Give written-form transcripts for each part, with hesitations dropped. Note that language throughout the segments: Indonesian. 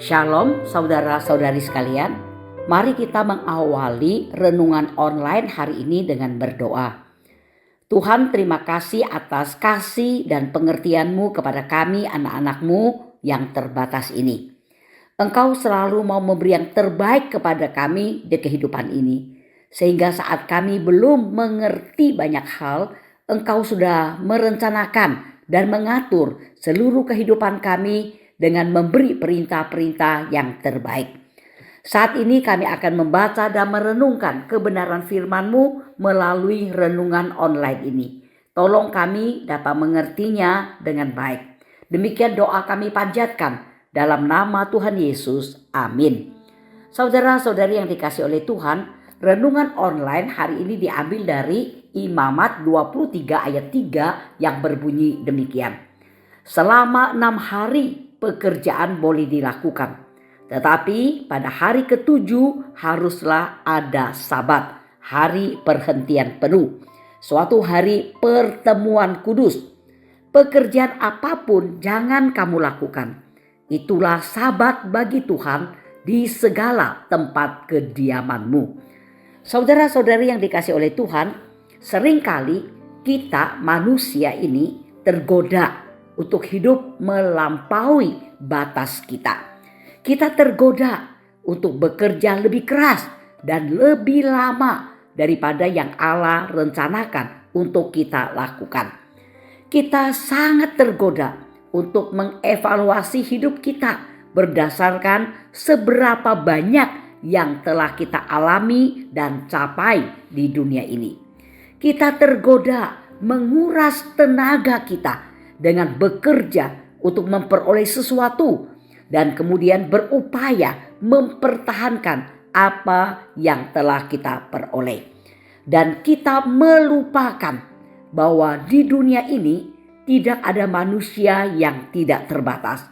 Shalom saudara-saudari sekalian, mari kita mengawali renungan online hari ini dengan berdoa. Tuhan, terima kasih atas kasih dan pengertian-Mu kepada kami anak-anak-Mu yang terbatas ini. Engkau selalu mau memberi yang terbaik kepada kami di kehidupan ini. Sehingga saat kami belum mengerti banyak hal, Engkau sudah merencanakan dan mengatur seluruh kehidupan kami dengan memberi perintah-perintah yang terbaik. Saat ini kami akan membaca dan merenungkan kebenaran firman-Mu melalui renungan online ini. Tolong kami dapat mengertinya dengan baik. Demikian doa kami panjatkan dalam nama Tuhan Yesus. Amin. Saudara-saudari yang dikasih oleh Tuhan, renungan online hari ini diambil dari Imamat 23 ayat 3 yang berbunyi demikian. Selama 6 hari pekerjaan boleh dilakukan, tetapi pada hari ketujuh haruslah ada Sabat, hari perhentian penuh, suatu hari pertemuan kudus. Pekerjaan apapun jangan kamu lakukan. Itulah Sabat bagi Tuhan di segala tempat kediamanmu. Saudara-saudari yang dikasih oleh Tuhan, seringkali kita manusia ini tergoda untuk hidup melampaui batas kita. Kita tergoda untuk bekerja lebih keras dan lebih lama daripada yang Allah rencanakan untuk kita lakukan. Kita sangat tergoda untuk mengevaluasi hidup kita berdasarkan seberapa banyak yang telah kita alami dan capai di dunia ini. Kita tergoda menguras tenaga kita dengan bekerja untuk memperoleh sesuatu dan kemudian berupaya mempertahankan apa yang telah kita peroleh. Dan kita melupakan bahwa di dunia ini tidak ada manusia yang tidak terbatas.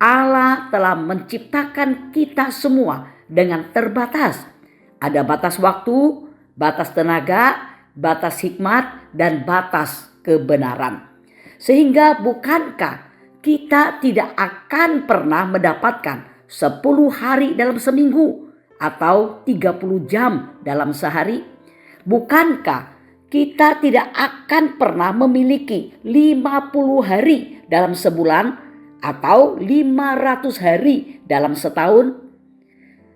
Allah telah menciptakan kita semua dengan terbatas. Ada batas waktu, batas tenaga, batas hikmat, dan batas kebenaran. Sehingga bukankah kita tidak akan pernah mendapatkan 10 hari dalam seminggu atau 30 jam dalam sehari? Bukankah kita tidak akan pernah memiliki 50 hari dalam sebulan atau 500 hari dalam setahun?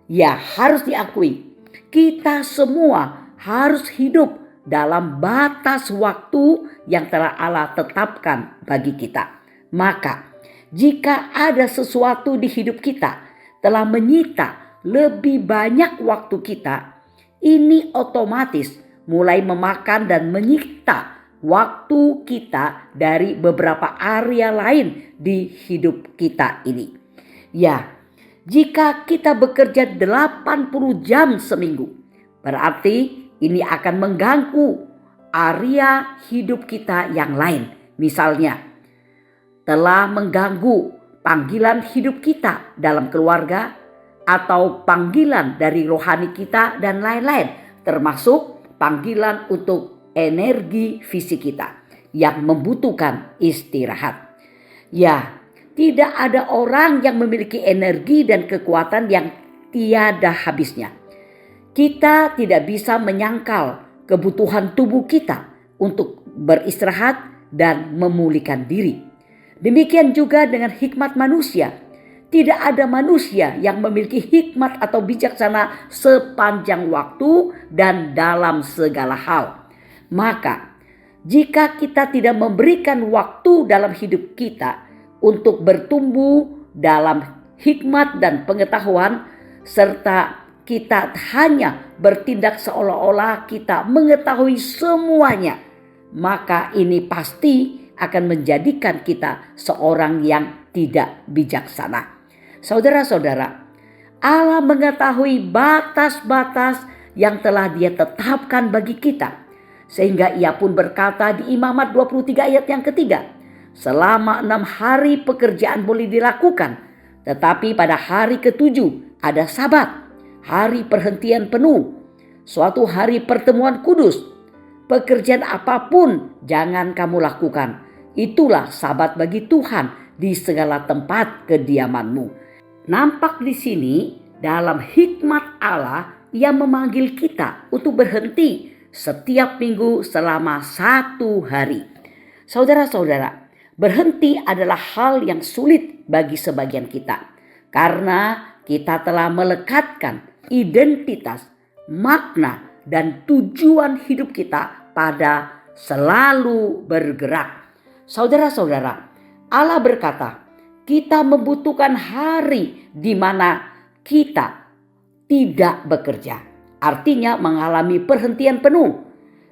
Ya, harus diakui, kita semua harus hidup dalam batas waktu yang telah Allah tetapkan bagi kita. Maka jika ada sesuatu di hidup kita telah menyita lebih banyak waktu kita, ini otomatis mulai memakan dan menyita waktu kita dari beberapa area lain di hidup kita ini. Ya, jika kita bekerja 80 jam seminggu, berarti ini akan mengganggu area hidup kita yang lain. Misalnya, telah mengganggu panggilan hidup kita dalam keluarga atau panggilan dari rohani kita dan lain-lain. Termasuk panggilan untuk energi fisik kita yang membutuhkan istirahat. Ya, tidak ada orang yang memiliki energi dan kekuatan yang tiada habisnya. Kita tidak bisa menyangkal kebutuhan tubuh kita untuk beristirahat dan memulihkan diri. Demikian juga dengan hikmat manusia. Tidak ada manusia yang memiliki hikmat atau bijaksana sepanjang waktu dan dalam segala hal. Maka, jika kita tidak memberikan waktu dalam hidup kita untuk bertumbuh dalam hikmat dan pengetahuan, serta kita hanya bertindak seolah-olah kita mengetahui semuanya, maka ini pasti akan menjadikan kita seorang yang tidak bijaksana. Saudara-saudara, Allah mengetahui batas-batas yang telah Dia tetapkan bagi kita. Sehingga Ia pun berkata di Imamat 23 ayat yang ketiga, selama 6 hari pekerjaan boleh dilakukan, tetapi pada hari ketujuh ada Sabat, hari perhentian penuh, suatu hari pertemuan kudus. Pekerjaan apapun jangan kamu lakukan. Itulah Sabat bagi Tuhan di segala tempat kediamanmu. Nampak di sini dalam hikmat Allah yang memanggil kita untuk berhenti setiap minggu selama 1 hari. Saudara-saudara, berhenti adalah hal yang sulit bagi sebagian kita karena kita telah melekatkan identitas, makna, dan tujuan hidup kita pada selalu bergerak. Saudara-saudara, Allah berkata, kita membutuhkan hari di mana kita tidak bekerja. Artinya mengalami perhentian penuh.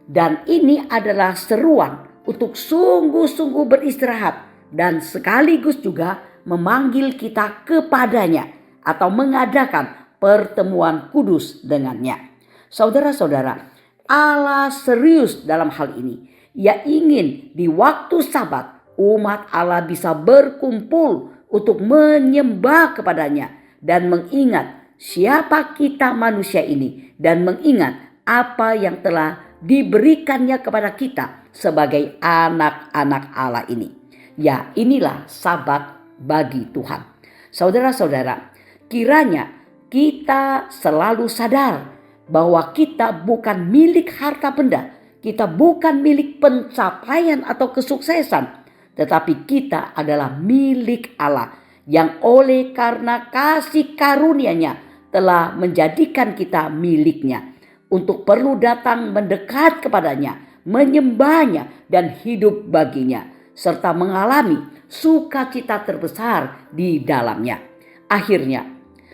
Dan ini adalah seruan untuk sungguh-sungguh beristirahat dan sekaligus juga memanggil kita kepadanya atau mengadakan pertemuan kudus dengannya. Saudara-saudara, Allah serius dalam hal ini. Ia ingin di waktu Sabat umat Allah bisa berkumpul untuk menyembah kepadanya dan mengingat siapa kita manusia ini dan mengingat apa yang telah diberikannya kepada kita sebagai anak-anak Allah ini. Ya, inilah Sabat bagi Tuhan. Saudara-saudara, kiranya kita selalu sadar bahwa kita bukan milik harta benda, kita bukan milik pencapaian atau kesuksesan, tetapi kita adalah milik Allah yang oleh karena kasih karunia-Nya telah menjadikan kita miliknya untuk perlu datang mendekat kepadanya, menyembahnya dan hidup baginya serta mengalami sukacita terbesar di dalamnya. Akhirnya,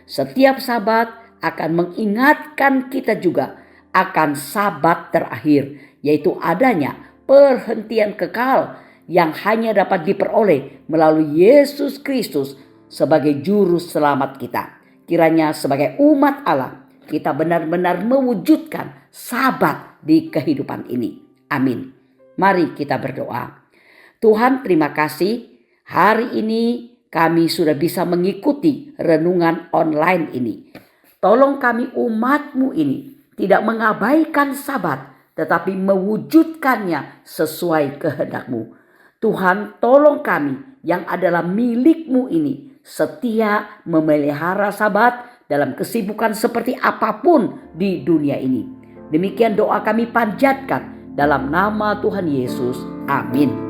setiap Sabat akan mengingatkan kita juga akan Sabat terakhir, yaitu adanya perhentian kekal yang hanya dapat diperoleh melalui Yesus Kristus sebagai juru selamat kita. Kiranya sebagai umat Allah kita benar-benar mewujudkan Sabat di kehidupan ini. Amin. Mari kita berdoa. Tuhan, terima kasih hari ini kami sudah bisa mengikuti renungan online ini. Tolong kami umat-Mu ini tidak mengabaikan Sabat, tetapi mewujudkannya sesuai kehendak-Mu. Tuhan, tolong kami yang adalah milik-Mu ini setia memelihara Sabat dalam kesibukan seperti apapun di dunia ini. Demikian doa kami panjatkan dalam nama Tuhan Yesus. Amin.